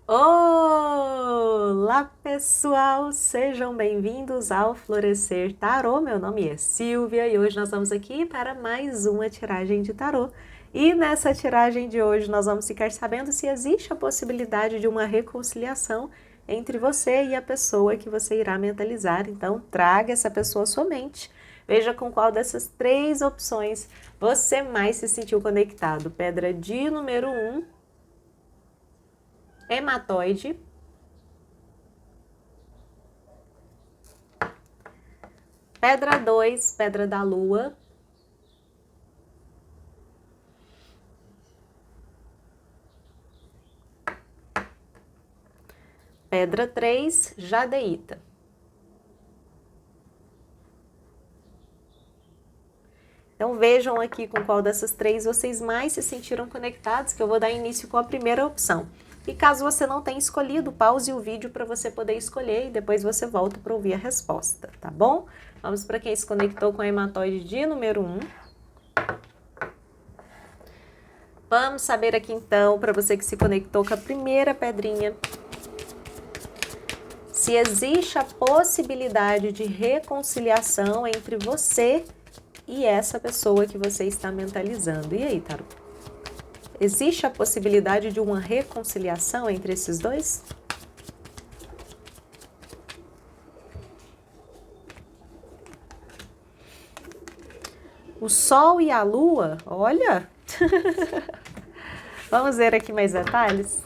Olá, pessoal! Sejam bem-vindos ao Florescer Tarô. Meu nome é Silvia e hoje nós vamos aqui para mais uma tiragem de tarô. E nessa tiragem de hoje nós vamos ficar sabendo se existe a possibilidade de uma reconciliação entre você e a pessoa que você irá mentalizar. Então, traga essa pessoa à sua mente. Veja com qual dessas três opções você mais se sentiu conectado. Pedra de número 1. Hematóide, pedra 2, pedra da lua, pedra 3, jadeíta. Então vejam aqui com qual dessas três vocês mais se sentiram conectados, que eu vou dar início com a primeira opção. E caso você não tenha escolhido, pause o vídeo para você poder escolher e depois você volta para ouvir a resposta, tá bom? Vamos para quem se conectou com a hematóide de número 1. Vamos saber aqui então, para você que se conectou com a primeira pedrinha, se existe a possibilidade de reconciliação entre você e essa pessoa que você está mentalizando. E aí, tarô? Existe a possibilidade de uma reconciliação entre esses dois? O Sol e a Lua, olha! Vamos ver aqui mais detalhes?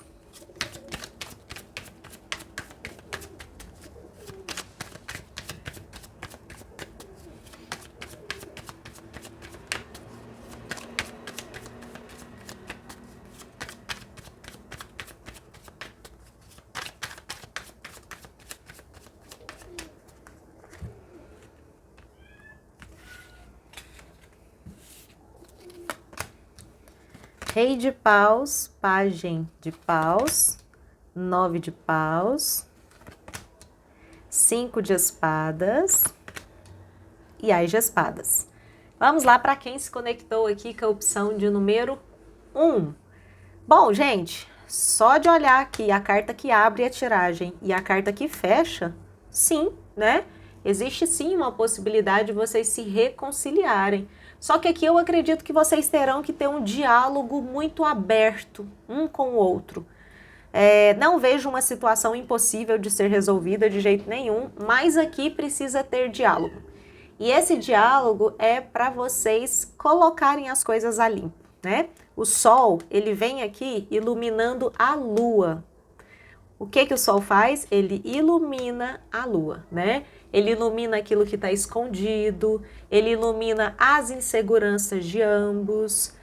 Rei de paus, pajem de paus, 9 de paus, 5 de espadas e as de espadas. Vamos lá para quem se conectou aqui com a opção de número 1. Bom, gente, só de olhar aqui a carta que abre a tiragem e a carta que fecha, sim, né? Existe sim uma possibilidade de vocês se reconciliarem. Só que aqui eu acredito que vocês terão que ter um diálogo muito aberto um com o outro. Não vejo uma situação impossível de ser resolvida de jeito nenhum, mas aqui precisa ter diálogo. E esse diálogo é para vocês colocarem as coisas a limpo, né? O Sol, ele vem aqui iluminando a Lua. O que o Sol faz? Ele ilumina a Lua, né? Ele ilumina aquilo que está escondido, ele ilumina as inseguranças de ambos,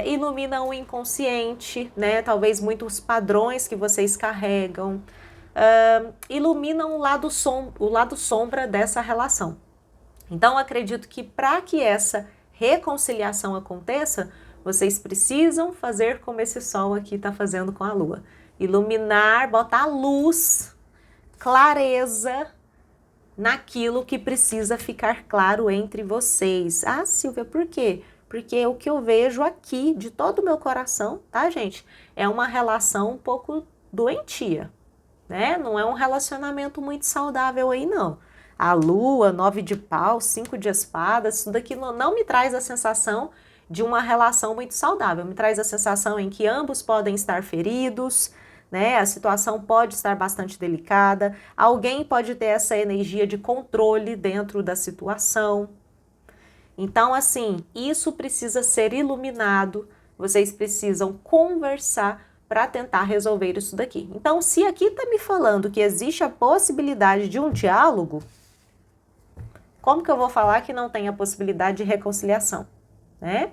ilumina o inconsciente, né? Talvez muitos padrões que vocês carregam, iluminam o lado sombra dessa relação. Então, acredito que para que essa reconciliação aconteça, vocês precisam fazer como esse Sol aqui está fazendo com a Lua. Iluminar, botar luz, clareza naquilo que precisa ficar claro entre vocês. Ah, Silvia, por quê? Porque o que eu vejo aqui, de todo o meu coração, tá, gente? É uma relação um pouco doentia, né? Não é um relacionamento muito saudável aí, não. A Lua, 9 de pau, 5 de espadas, isso daqui não me traz a sensação de uma relação muito saudável. Me traz a sensação em que ambos podem estar feridos, né? A situação pode estar bastante delicada, alguém pode ter essa energia de controle dentro da situação. Então, assim, isso precisa ser iluminado, vocês precisam conversar para tentar resolver isso daqui. Então, se aqui está me falando que existe a possibilidade de um diálogo, como que eu vou falar que não tem a possibilidade de reconciliação, né?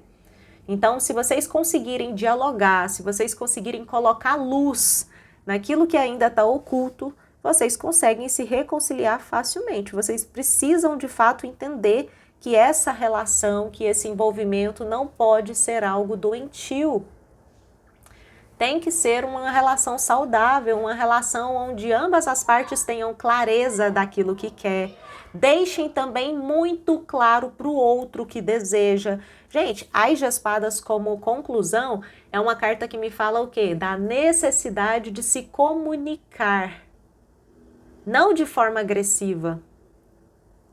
Então, se vocês conseguirem dialogar, se vocês conseguirem colocar luz naquilo que ainda está oculto, vocês conseguem se reconciliar facilmente. Vocês precisam, de fato, entender que essa relação, que esse envolvimento não pode ser algo doentio. Tem que ser uma relação saudável, uma relação onde ambas as partes tenham clareza daquilo que quer. Deixem também muito claro para o outro que deseja. Gente, Ás de Espadas como conclusão é uma carta que me fala o quê? Da necessidade de se comunicar. Não de forma agressiva,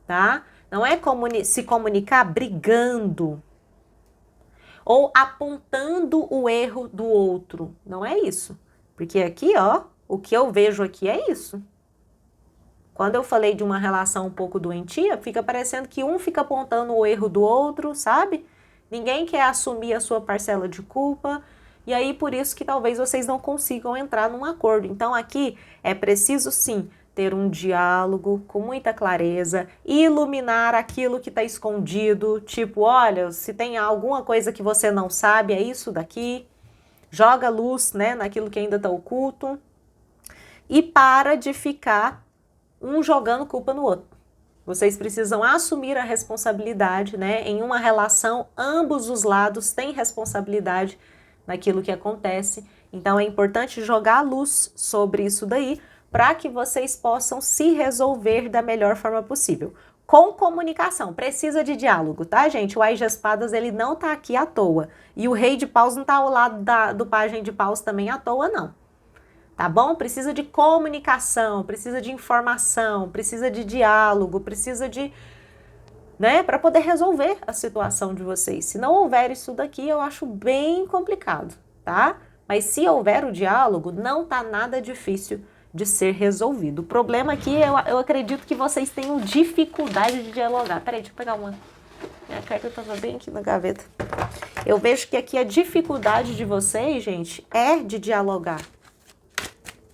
tá? Não é se comunicar brigando ou apontando o erro do outro. Não é isso. Porque aqui, ó, o que eu vejo aqui é isso. Quando eu falei de uma relação um pouco doentia, fica parecendo que um fica apontando o erro do outro, sabe? Ninguém quer assumir a sua parcela de culpa. E aí, por isso que talvez vocês não consigam entrar num acordo. Então, aqui é preciso, sim, ter um diálogo com muita clareza, iluminar aquilo que está escondido, tipo, olha, se tem alguma coisa que você não sabe, é isso daqui, joga luz, né, naquilo que ainda está oculto, e para de ficar um jogando culpa no outro. Vocês precisam assumir a responsabilidade, né, em uma relação, ambos os lados têm responsabilidade naquilo que acontece, então é importante jogar luz sobre isso daí, para que vocês possam se resolver da melhor forma possível. Com comunicação, precisa de diálogo, tá, gente? O Ás de Espadas, ele não tá aqui à toa. E o Rei de Paus não tá ao lado do Pajem de Paus também à toa, não. Tá bom? Precisa de comunicação, precisa de informação, precisa de diálogo, precisa de... né, para poder resolver a situação de vocês. Se não houver isso daqui, eu acho bem complicado, tá? Mas se houver o diálogo, não tá nada difícil de ser resolvido. O problema aqui, eu acredito que vocês tenham dificuldade de dialogar. Peraí, deixa eu pegar uma... Minha carta estava bem aqui na gaveta. Eu vejo que aqui a dificuldade de vocês, gente, é de dialogar.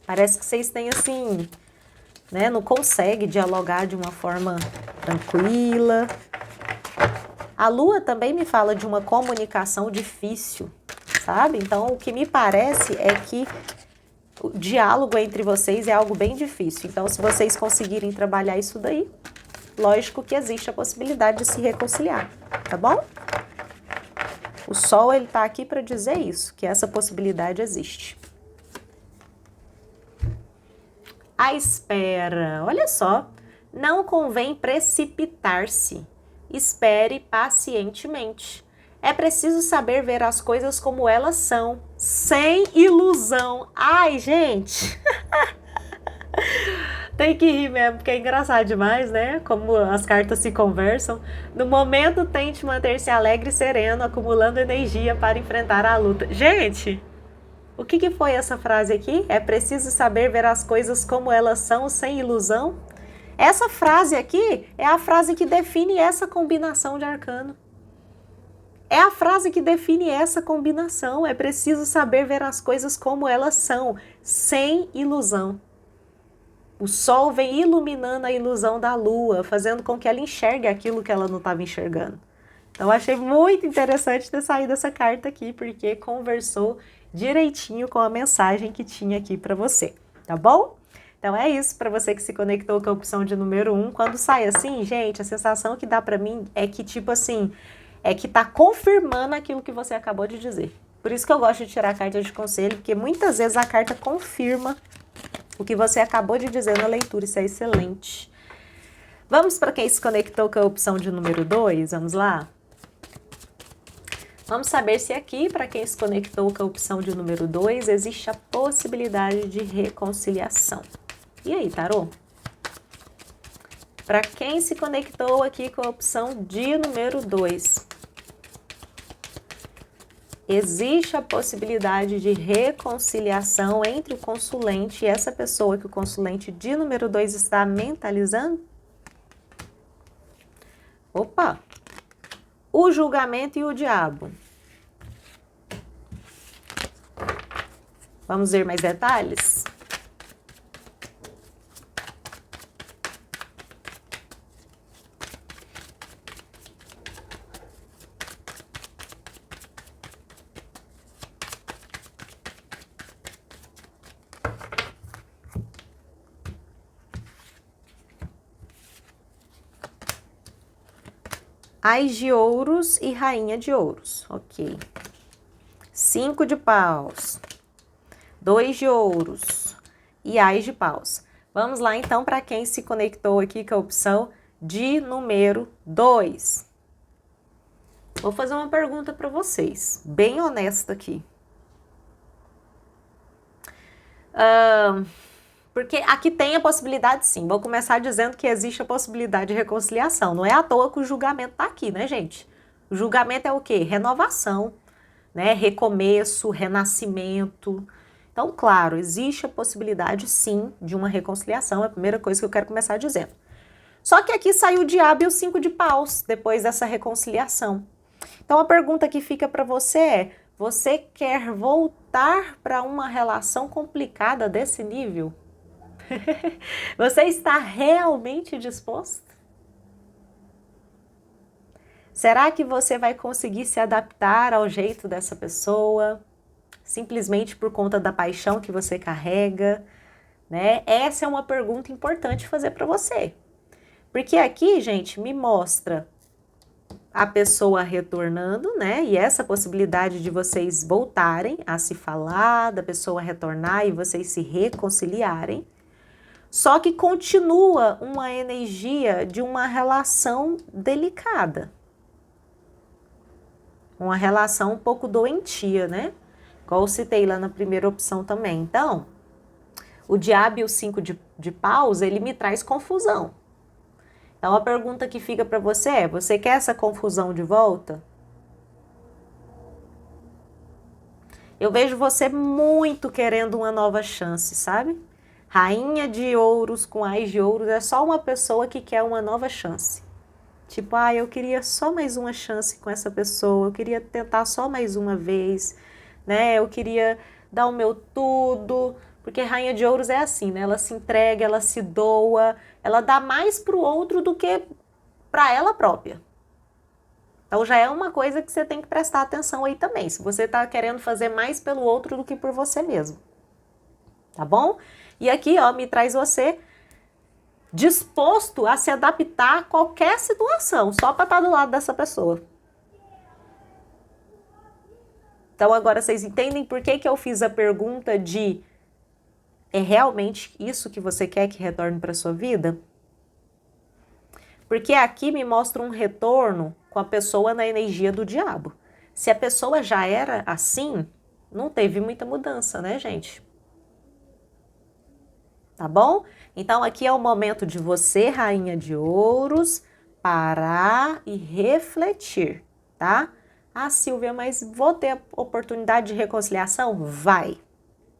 Parece que vocês têm, assim, né, não conseguem dialogar de uma forma tranquila. A Lua também me fala de uma comunicação difícil, sabe? Então, o que me parece é que o diálogo entre vocês é algo bem difícil. Então, se vocês conseguirem trabalhar isso daí, lógico que existe a possibilidade de se reconciliar, tá bom? O Sol, ele tá aqui para dizer isso, que essa possibilidade existe. A espera, olha só, não convém precipitar-se, espere pacientemente. É preciso saber ver as coisas como elas são, sem ilusão. Ai, gente! Tem que rir mesmo, porque é engraçado demais, né? Como as cartas se conversam. No momento, tente manter-se alegre e sereno, acumulando energia para enfrentar a luta. Gente, o que foi essa frase aqui? É preciso saber ver as coisas como elas são, sem ilusão? Essa frase aqui é a frase que define essa combinação de arcano. É a frase que define essa combinação. É preciso saber ver as coisas como elas são, sem ilusão. O Sol vem iluminando a ilusão da Lua, fazendo com que ela enxergue aquilo que ela não estava enxergando. Então, achei muito interessante ter saído essa carta aqui, porque conversou direitinho com a mensagem que tinha aqui para você, tá bom? Então, é isso, para você que se conectou com a opção de número 1. Quando sai assim, gente, a sensação que dá para mim é que, tipo assim, é que tá confirmando aquilo que você acabou de dizer. Por isso que eu gosto de tirar a carta de conselho, porque muitas vezes a carta confirma o que você acabou de dizer na leitura. Isso é excelente. Vamos para quem se conectou com a opção de número 2? Vamos lá? Vamos saber se aqui, para quem se conectou com a opção de número 2, existe a possibilidade de reconciliação. E aí, tarô? Para quem se conectou aqui com a opção de número 2, existe a possibilidade de reconciliação entre o consulente e essa pessoa que o consulente de número 2 está mentalizando? Opa! O julgamento e o diabo. Vamos ver mais detalhes? Ás de ouros e rainha de ouros, ok. 5 de paus, 2 de ouros e ás de paus. Vamos lá então para quem se conectou aqui com a opção de número 2. Vou fazer uma pergunta para vocês, bem honesta aqui. Porque aqui tem a possibilidade, sim. Vou começar dizendo que existe a possibilidade de reconciliação. Não é à toa que o julgamento está aqui, né, gente? O julgamento é o quê? Renovação, né? Recomeço, renascimento. Então, claro, existe a possibilidade, sim, de uma reconciliação. É a primeira coisa que eu quero começar dizendo. Só que aqui saiu o diabo e o 5 de paus depois dessa reconciliação. Então, a pergunta que fica para você é: você quer voltar para uma relação complicada desse nível? Você está realmente disposto? Será que você vai conseguir se adaptar ao jeito dessa pessoa, simplesmente por conta da paixão que você carrega, né? Essa é uma pergunta importante fazer para você. Porque aqui, gente, me mostra a pessoa retornando, né? E essa possibilidade de vocês voltarem a se falar, da pessoa retornar e vocês se reconciliarem. Só que continua uma energia de uma relação delicada. Uma relação um pouco doentia, né? Igual eu citei lá na primeira opção também. Então, o diabo e o 5 de paus, ele me traz confusão. Então, a pergunta que fica para você é: você quer essa confusão de volta? Eu vejo você muito querendo uma nova chance, sabe? Rainha de ouros com ás de ouros é só uma pessoa que quer uma nova chance. Tipo, eu queria só mais uma chance com essa pessoa, eu queria tentar só mais uma vez, né? Eu queria dar o meu tudo, porque rainha de ouros é assim, né? Ela se entrega, ela se doa, ela dá mais pro outro do que para ela própria. Então já é uma coisa que você tem que prestar atenção aí também, se você tá querendo fazer mais pelo outro do que por você mesmo. Tá bom? E aqui, ó, me traz você disposto a se adaptar a qualquer situação, só para estar do lado dessa pessoa. Então agora vocês entendem por que eu fiz a pergunta de: é realmente isso que você quer que retorne para sua vida? Porque aqui me mostra um retorno com a pessoa na energia do diabo. Se a pessoa já era assim, não teve muita mudança, né, gente? Tá bom? Então aqui é o momento de você, rainha de ouros, parar e refletir, tá? Silvia, mas vou ter a oportunidade de reconciliação? Vai.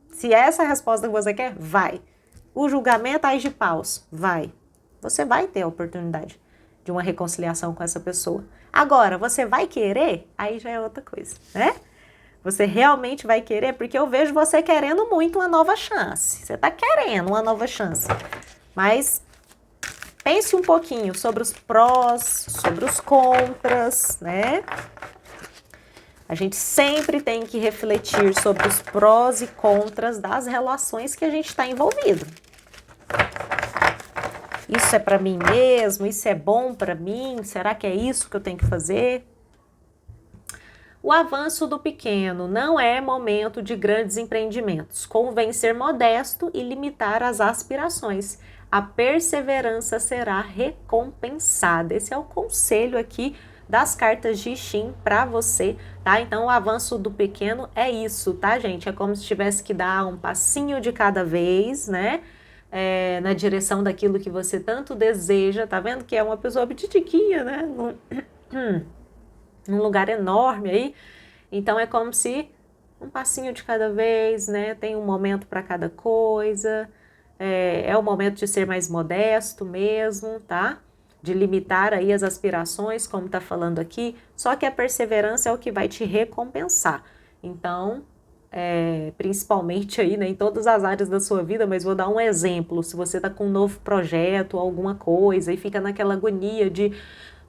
Se é essa a resposta que você quer, vai. O julgamento, ás de paus, vai. Você vai ter a oportunidade de uma reconciliação com essa pessoa. Agora, você vai querer? Aí já é outra coisa, né? Você realmente vai querer? Porque eu vejo você querendo muito uma nova chance. Você tá querendo uma nova chance. Mas pense um pouquinho sobre os prós, sobre os contras, né? A gente sempre tem que refletir sobre os prós e contras das relações que a gente está envolvido. Isso é para mim mesmo? Isso é bom para mim? Será que é isso que eu tenho que fazer? O avanço do pequeno não é momento de grandes empreendimentos. Convém ser modesto e limitar as aspirações. A perseverança será recompensada. Esse é o conselho aqui das cartas de I Ching para você, tá? Então, o avanço do pequeno é isso, tá, gente? É como se tivesse que dar um passinho de cada vez, né? Na direção daquilo que você tanto deseja. Tá vendo que é uma pessoa petitiquinha, né? Num lugar enorme aí. Então, é como se um passinho de cada vez, né? Tem um momento para cada coisa. É o momento de ser mais modesto mesmo, tá? De limitar aí as aspirações, como tá falando aqui. Só que a perseverança é o que vai te recompensar. Então, principalmente aí, né, em todas as áreas da sua vida, mas vou dar um exemplo. Se você tá com um novo projeto ou alguma coisa e fica naquela agonia de: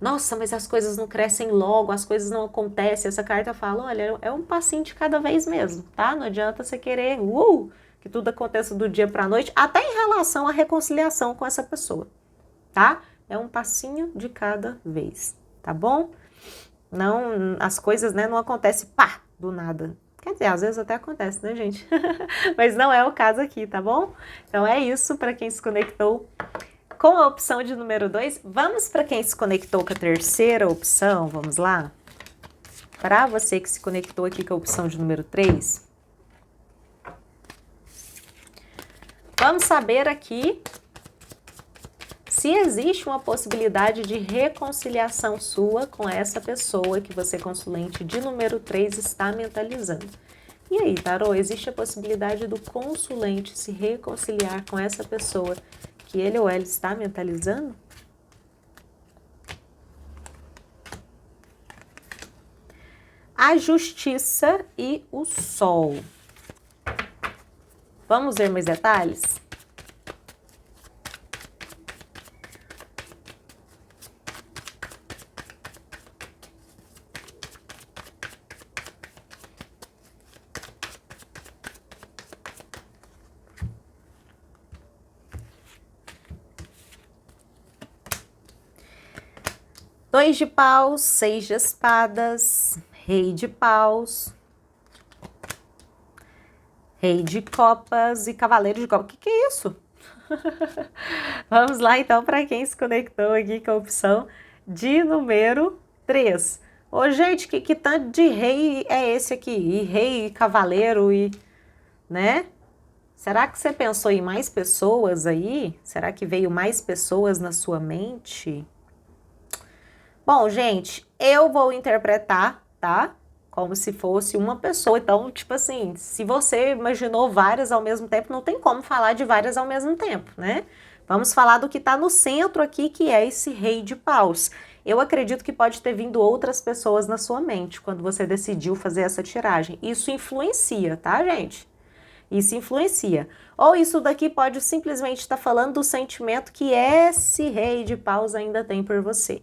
nossa, mas as coisas não crescem logo, as coisas não acontecem. Essa carta fala: olha, é um passinho de cada vez mesmo, tá? Não adianta você querer que tudo aconteça do dia para a noite, até em relação à reconciliação com essa pessoa, tá? É um passinho de cada vez, tá bom? Não, as coisas, né, não acontecem do nada. Quer dizer, às vezes até acontece, né, gente? Mas não é o caso aqui, tá bom? Então é isso para quem se conectou com a opção de número 2. Vamos para quem se conectou com a terceira opção, vamos lá? para você que se conectou aqui com a opção de número 3. Vamos saber aqui se existe uma possibilidade de reconciliação sua com essa pessoa que você, consulente de número 3, está mentalizando. E aí, tarô, existe a possibilidade do consulente se reconciliar com essa pessoa que ele ou ela está mentalizando? A Justiça e o Sol. Vamos ver mais detalhes? Dois de paus, 6 de espadas, rei de paus, rei de copas e cavaleiro de copas. O que é isso? Vamos lá então para quem se conectou aqui com a opção de número 3. Ô gente, que tanto de rei é esse aqui? E rei, e cavaleiro, e né? Será que você pensou em mais pessoas aí? Será que veio mais pessoas na sua mente? Bom, gente, eu vou interpretar, tá? Como se fosse uma pessoa. Então, tipo assim, se você imaginou várias ao mesmo tempo, não tem como falar de várias ao mesmo tempo, né? Vamos falar do que está no centro aqui, que é esse rei de paus. Eu acredito que pode ter vindo outras pessoas na sua mente quando você decidiu fazer essa tiragem. Isso influencia, tá, gente? Isso influencia. Ou isso daqui pode simplesmente estar falando do sentimento que esse rei de paus ainda tem por você.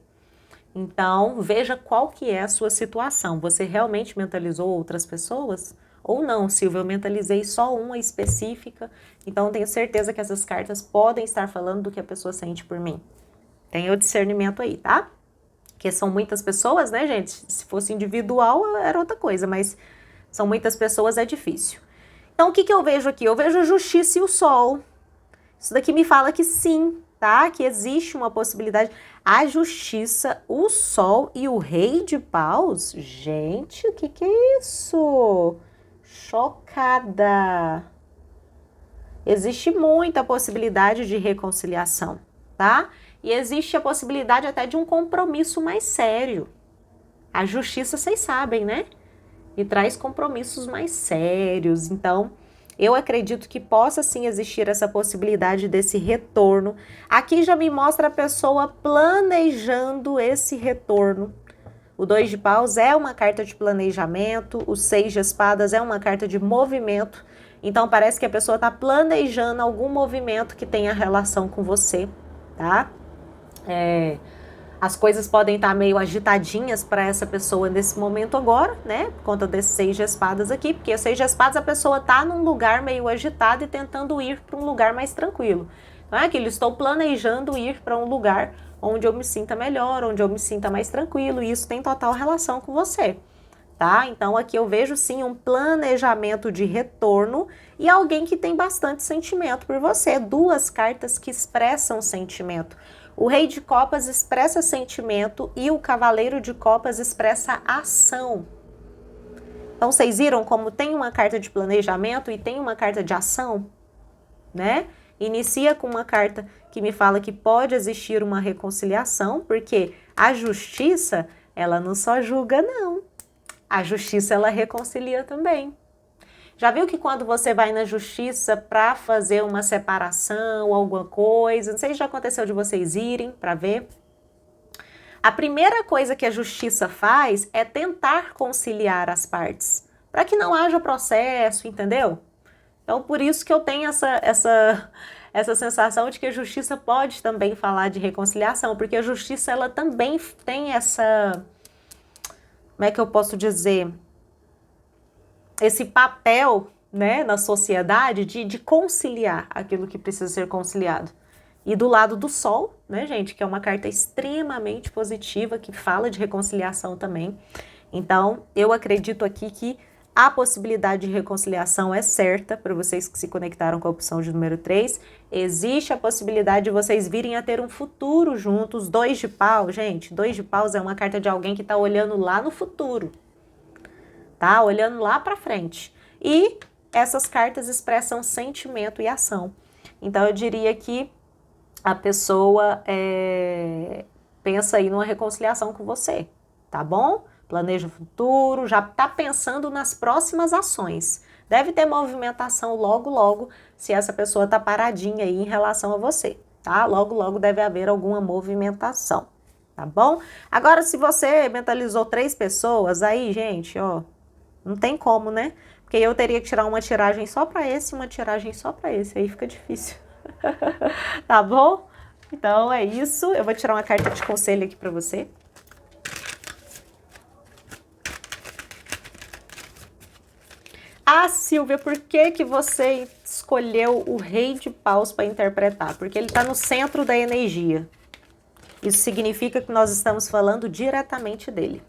Então, veja qual que é a sua situação. Você realmente mentalizou outras pessoas? Ou não, Silvia, eu mentalizei só uma específica, então tenho certeza que essas cartas podem estar falando do que a pessoa sente por mim. Tenha o discernimento aí, tá? Porque são muitas pessoas, né, gente? Se fosse individual, era outra coisa, mas são muitas pessoas, é difícil. Então, o que eu vejo aqui? Eu vejo a Justiça e o Sol. Isso daqui me fala que sim, tá? Que existe uma possibilidade. A Justiça, o Sol e o Rei de Paus. Gente, o que é isso? Chocada. Existe muita possibilidade de reconciliação, tá? E existe a possibilidade até de um compromisso mais sério. A Justiça, vocês sabem, né? E traz compromissos mais sérios. Então, eu acredito que possa sim existir essa possibilidade desse retorno. Aqui já me mostra a pessoa planejando esse retorno. O 2 de paus é uma carta de planejamento, o 6 de espadas é uma carta de movimento. Então parece que a pessoa está planejando algum movimento que tenha relação com você, tá? As coisas podem estar meio agitadinhas para essa pessoa nesse momento agora, né? Por conta desse 6 de espadas aqui, porque o 6 de espadas a pessoa tá num lugar meio agitado e tentando ir para um lugar mais tranquilo. Não é aquilo, estou planejando ir para um lugar onde eu me sinta melhor, onde eu me sinta mais tranquilo, e isso tem total relação com você, tá? Então aqui eu vejo sim um planejamento de retorno e alguém que tem bastante sentimento por você. Duas cartas que expressam sentimento. O Rei de Copas expressa sentimento e o Cavaleiro de Copas expressa ação. Então, vocês viram como tem uma carta de planejamento e tem uma carta de ação, né? Inicia com uma carta que me fala que pode existir uma reconciliação, porque a Justiça, ela não só julga, não. A Justiça, ela reconcilia também. Já viu que quando você vai na Justiça para fazer uma separação, alguma coisa, não sei se já aconteceu de vocês irem para ver, a primeira coisa que a Justiça faz é tentar conciliar as partes, para que não haja processo, entendeu? Então, por isso que eu tenho essa sensação de que a Justiça pode também falar de reconciliação, porque a Justiça, ela também tem essa, como é que eu posso dizer, esse papel, né, na sociedade de conciliar aquilo que precisa ser conciliado. E do lado do Sol, né, gente, que é uma carta extremamente positiva, que fala de reconciliação também. Então, eu acredito aqui que a possibilidade de reconciliação é certa para vocês que se conectaram com a opção de número 3. Existe a possibilidade de vocês virem a ter um futuro juntos. 2 de paus, gente, 2 de paus é uma carta de alguém que está olhando lá no futuro. tá? Olhando lá para frente. E essas cartas expressam sentimento e ação. Então, eu diria que a pessoa pensa aí numa reconciliação com você, tá bom? Planeja o futuro, já tá pensando nas próximas ações. Deve ter movimentação logo, logo, se essa pessoa tá paradinha aí em relação a você, tá? Logo, logo deve haver alguma movimentação, tá bom? Agora, se você mentalizou 3 pessoas, aí, gente, ó, não tem como, né? Porque eu teria que tirar uma tiragem só para esse e uma tiragem só para esse, aí fica difícil. Tá bom? Então é isso. Eu vou tirar uma carta de conselho aqui para você. Ah, Silvia, por que que você escolheu o Rei de Paus para interpretar? Porque ele está no centro da energia. Isso significa que nós estamos falando diretamente dele.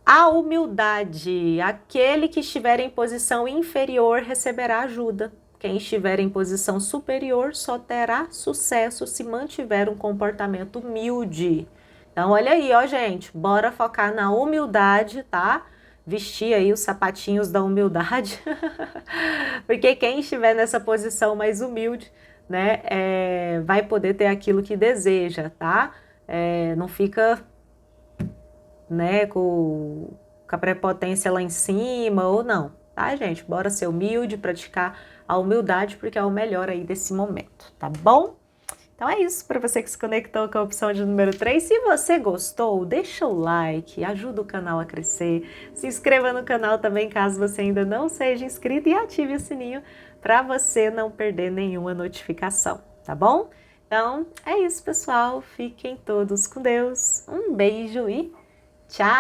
A humildade. Aquele que estiver em posição inferior receberá ajuda. Quem estiver em posição superior só terá sucesso se mantiver um comportamento humilde. Então, olha aí, ó, gente. Bora focar na humildade, tá? Vestir aí os sapatinhos da humildade. Porque quem estiver nessa posição mais humilde, né, vai poder ter aquilo que deseja, tá? Não fica, né, com a prepotência lá em cima ou não, tá, gente? Bora ser humilde, praticar a humildade, porque é o melhor aí desse momento, tá bom? Então é isso, para você que se conectou com a opção de número 3. Se você gostou, deixa o like, ajuda o canal a crescer. Se inscreva no canal também, caso você ainda não seja inscrito, e ative o sininho para você não perder nenhuma notificação, tá bom? Então é isso, pessoal. Fiquem todos com Deus. Um beijo e tchau!